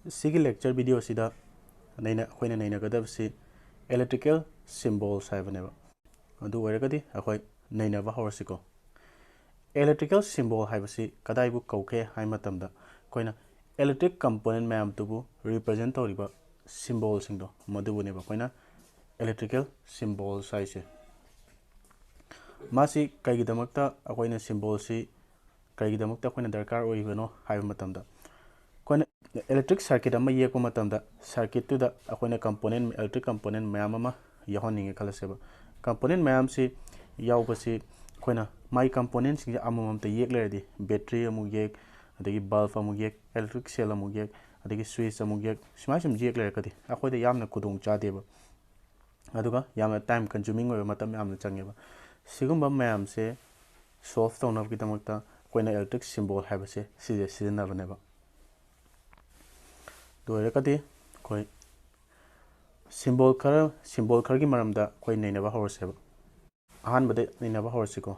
Sigi lecture video sida akhoi naina gadabsi electrical symbols haibaneba adu oiragadi akhoi naina ba horasiko electrical symbol haibasi kadai bu kauke hai matamda koina electric component mayam tubu represent toriba symbol singdo madubu neba koina electrical symbols haise masi kaigidamakta akhoi symbol si kaigidamakta akhoi darkar oibano haiba matamda कोई electric circuit circuit अखोना component electric component मैम याहनिंगे खलसेब component मैम से यावबसी अखोना माई component सिंग अममते येक लेरदी battery अमुक येक अदगी बल्ब अमुक येक इलेक्ट्रिक सेल अमुक येक अदगी स्विच अमुक येक स्माइ सम येक लेरकदी अखोइदा यामना कुदोंग चादेब अदुगा यामना टाइम कंज्यूमिंग ओइबा मतम यामना चंगेबा सिगुंबा मैम से सॉल्व तौनबगिदमक्ता अखोना इलेक्ट्रिक सिंबल हाइबसे सिजे सिजनबनेबा दोरकदी कोई सिंबल खर की मरमदा कोई नैनबा हौरसेब अहानबदे नैनबा हौरसिको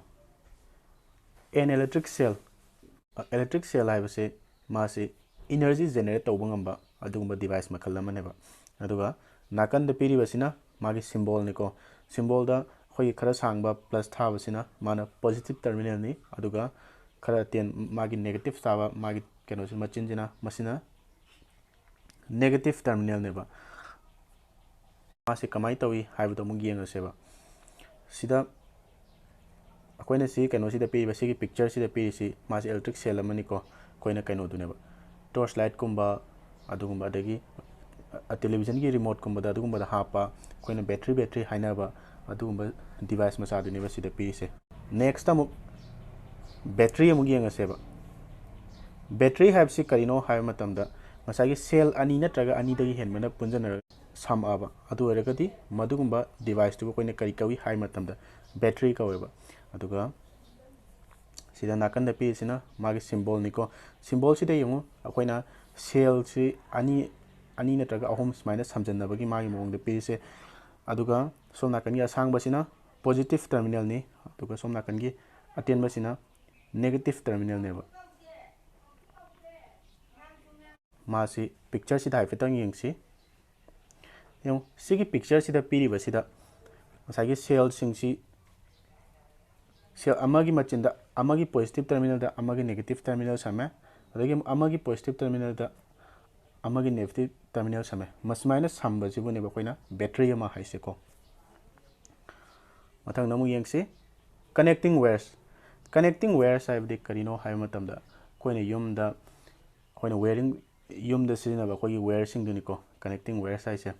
एन इलेक्ट्रिक सेल हाइबसे मासे एनर्जी जनरेट तौबा ngamba अदुगुंबा डिवाइस मखल अमनेबा अदुगा नाकन द पिरिबसिना मागी सिंबल निको सिंबल दा खोई खरा सांगबा प्लस थाबसिना माना पॉजिटिव टर्मिनल नि अदुगा खरा तेन मागी नेगेटिव थाबा मागी केनोसि मचिनजिना मसिना नेगेटिव टर्मिनल नेबा मासे कमाई तवी हाइबदो मु येंगसेबा सिदा अखोइना सी केनो सिदा पीबा सिगी पिक्चर सिदा पीसी मासे इलेक्ट्रिक सेल अमनिको कोइना केनो दुनेबा टॉर्च लाइट कुंबा अदुगुंबा अदगी टेलीविजन की रिमोट कुंबा अदुगुंबा हापा कोइना बैटरी हाइनाबा अदुगुंबा डिवाइस मसा दुनेबा सिदा पीसे नेक्स्ट अमु बैटरी अमु येंगसेबा बैटरी हाइबसी करिनो हाइब मतमदा मसागी सेल अनि नत्रगा अनि दगी हेनमना पुंजनर सामआबा अदु ओरगदी मदुगुंबा डिवाइस तु कोइना करी कवी हाइ मतमदा बैटरी कवेबा अदुगा सिदा नाकन द पीसिना मागी सिंबल निको सिंबल सिदा यंगु अखोइना सेल सि अनि नत्रगा अहोम स्माइना समजनबगी मागी मोंग द पीसे अदुगा सोम नाकन की असांगबसिना पॉजिटिव टर्मिनल नि अदुगा सोम नाकन की अटेनबसिना नेगेटिव टर्मिनल नेबा मासी पिक्चर सिदा हाइफेतंग यंगसी यंग सिगी पिक्चर सिदा पीरिबसिदा मसागी सेल सिंगसी सेल अमागी मचिंदा अमागी पॉजिटिव टर्मिनल दा अमागी नेगेटिव टर्मिनल समे अदगी अमागी पॉजिटिव टर्मिनल दा अमागी नेगेटिव टर्मिनल समे मसमाइना संबजिबु नेबा कोइना बैटरी अमा हाइसेको मथंग नमु यंगसी कनेक्टिंग वायर्स हाइबदि करिनो हाइ मतमदा कोइना युमदा कोइना वायरिंग युमदा सिजनबा कोई वायर सिंगदुनिको कनेक्टिंग वायर्स हाइसे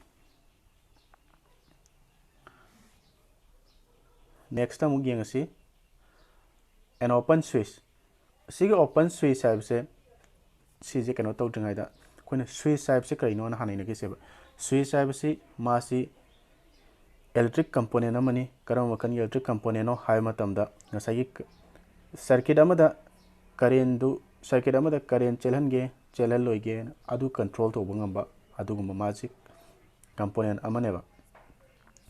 नेक्स्ट अमु यंगसी एन ओपन स्विच सिगे ओपन स्विच हाइबसे सिजे कनो तौद्रिङाइदा कोइना स्विच हाइबसे करिनो ना हानैनगे सेबा स्विच हाइबसे मासी इलेक्ट्रिक कंपोनेंट अमनी करम वकन इलेक्ट्रिक कंपोनेंट हाइ मतमदा ngसागी सर्किट अमदा करेंट चेलहनगे चेलहल लोइगे अदु कंट्रोल तौबा ngamba अदुगुंबा मासी कंपोनेंट अमनेबा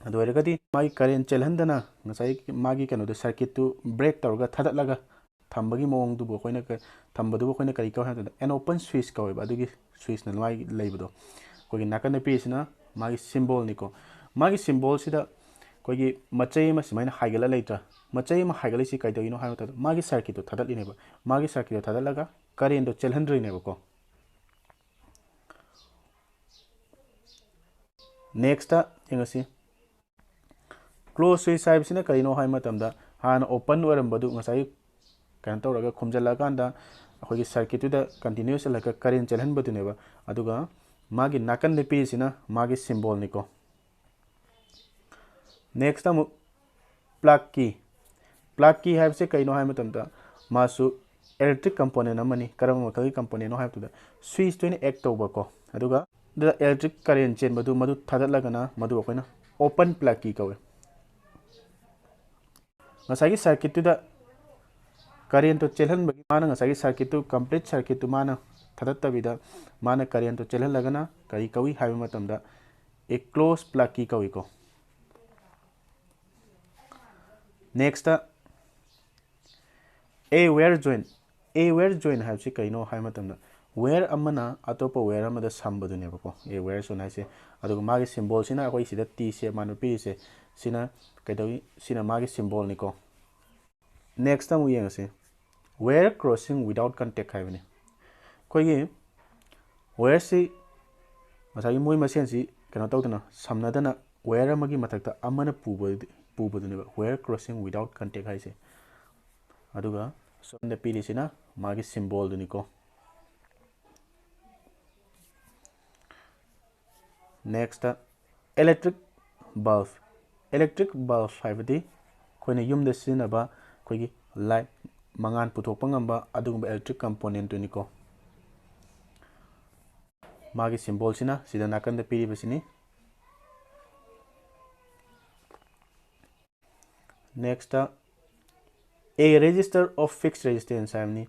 अदु ओरगदी मागी करेंट चेलहनदना ngसाई मागी कनो सर्किट तु ब्रेक तौरगा थदलगा थंबगी मोंग दुबो कोइना थंबदुबो कोइना करी कौ हददा एन ओपन स्विच कवेबा अदुगी स्विच न मागी लेबदो कोगी नाकन पीसिना मागी सिंबल निको मागी सिंबल सिदा कोगी मचै मा सिमाइना हाइगला लेत्रा मचै मा हाइगला सि काइदगिनो हाइबता मागी सर्किट तो थदलिनेबा मागी सर्किट तो थदलगा करेंट तो चेलहनद्रिनेबको नेक्स्ट यंगसी क्लोज स्विच हाइबसिना करिनो हाइ मतमदा हान ओपन ओरमबदु ngसाई कन तौरगा खुमजला कांदा अखोगी सर्किट तुदा कंटिन्यूस लगा करेंट चेलहनबदुनेबा अदुगा मागी नाकन ने पीसिना मागी सिंबल निको नेक्स्ट अमु प्लग की हाइबसे करिनो हाइ मतमदा मासु इलेक्ट्रिक कंपोनेंट अमनी करम मखलगी कंपोनेंट हाइबतुदा स्विच तोइन एक्ट तौबको अदुगा द इलेक्ट्रिक करेंट चेन मदु थदलगना मदु अखोइना ओपन प्लग की कवे ngसागी सर्किट तुदा करेंट तो चेलहनबगी माना ngसागी सर्किट तु कंप्लीट सर्किट तु माना थदत्तबिदा माना करेंट तो चेलहनलगना करी कवी हाइब मतमदा एक क्लोज प्लग की कविको नेक्स्ट ए वायर जॉइन हाइबसे कइनो हाइ मतमदा wire amana atopa wire amada sambadunebako e wire so naise aduga magi symbol sina akoi sida t shape manu pi se sina kaidawi sina magi symbol niko next time we yengase wire crossing without contact haibane koigi wire si masagi moi masen si kano tawdana samnadana wire amagi mathakta amana pubaduneba wire crossing without contact haise aduga sonda pili sina magi symbol duniko next electric bulb haibadi koina yumda sinaba koigi light mangan puthokpa ngamba adugumba electric component duniko magi symbol sina sida nakanda piri basini next a resistor of fixed resistance haibni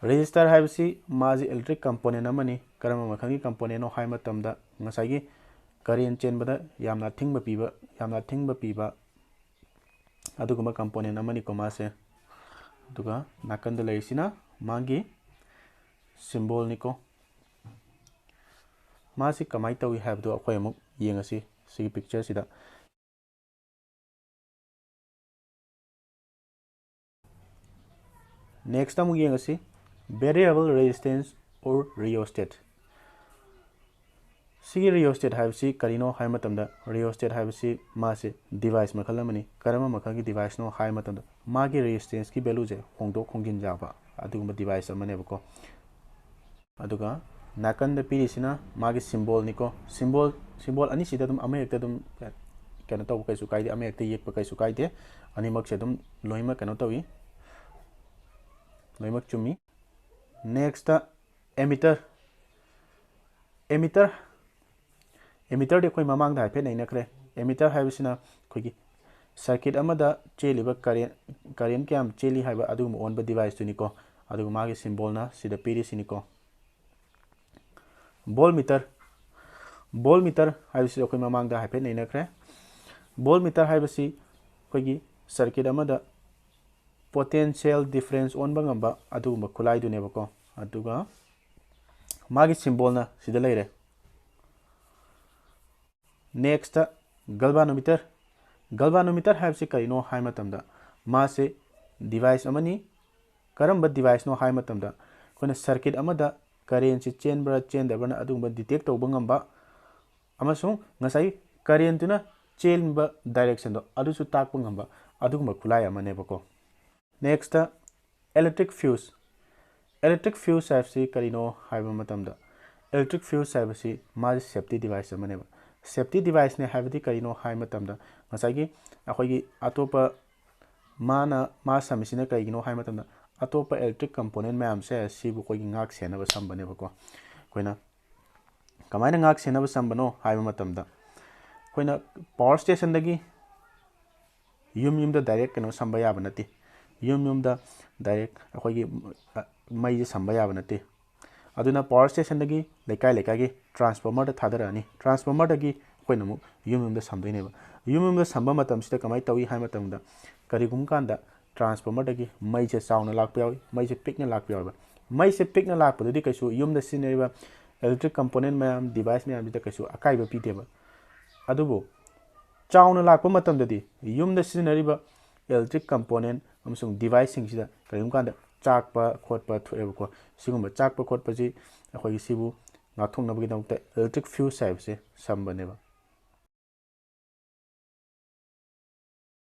resistor haibsi magi electric component amani karama makhangi component no hai matamda ngasagi current chenbada yamna thingba piba adugumba component amani ko mase duga nakanda leisina magi symbol niko masi kamai tawi habdo akhoi amuk yengasi sigi picture sida next amuk yengasi variable resistance or rheostat sigi rheostat habsi karino hai matamda rheostat habsi mase device makhalamani karama makhagi device no hai matamda magi resistance ki value je hongdok khongjin jaba adugumba device amane bako aduga nakanda pirisina magi symbol niko symbol ani sida dum ame ekta dum kano taw kaisu kaide ame ekta yekpa kaisu kaide ani mak se dum loima kano tawi loimak chumi next ammeter de koi mamang da phe nei nakre ammeter haibisina khogi circuit amada cheliba current kyam cheli haiba adum on ba device tuniko adu magi symbol na sida pirisiniko voltmeter haibisi koi mamang da phe nei nakre voltmeter haibisi khogi circuit amada potential difference on bangamba adugumba khulai dunebako aduga magi symbol na sida leire next galvanometer haibsi kaino hai matamda mase device amani karamba device no hai matamda kona circuit amada current si chenbra chendabana adugumba detect tawba ngamba amasung ngasai current tuna chenba direction do adusu takpa ngamba adugumba khulai amane bako next electric fuse haibsi karino haiba matamda electric fuse haibsi ma safety device amane safety device ne haibdi karino hai matamda ngasagi akhoigi atopa ma samisina kaigino hai matamda atopa electric component mayam se sibu khoigi ngak senaba sambane bako koina kamaina ngak senaba sambano haiba matamda koina power station dagi yum da direct kano samba yaba nati yum da direct akhoigi mai samba yaba nati aduna power station dagi lekai gi transformer da thadarani transformer dagi koina mu yum da samdoineba yum da samba matam sida kamai tawi hai matam da karigum kanda transformer dagi mai se sauna lakpa yawi mai se pikna lakpa yawi mai se pikna lakpa dadi kaisu yum da sineriba electric component mayam device mayam da kaisu akai ba pideba adubo chauna lakpa matam dadi yum da sineriba electric component amsung device sing sida karigum kanda chakpa khotpa thoebako sigumba chakpa khotpa ji akhoi sibu ngathong nabagi dawte electric fuse haibse sambaneba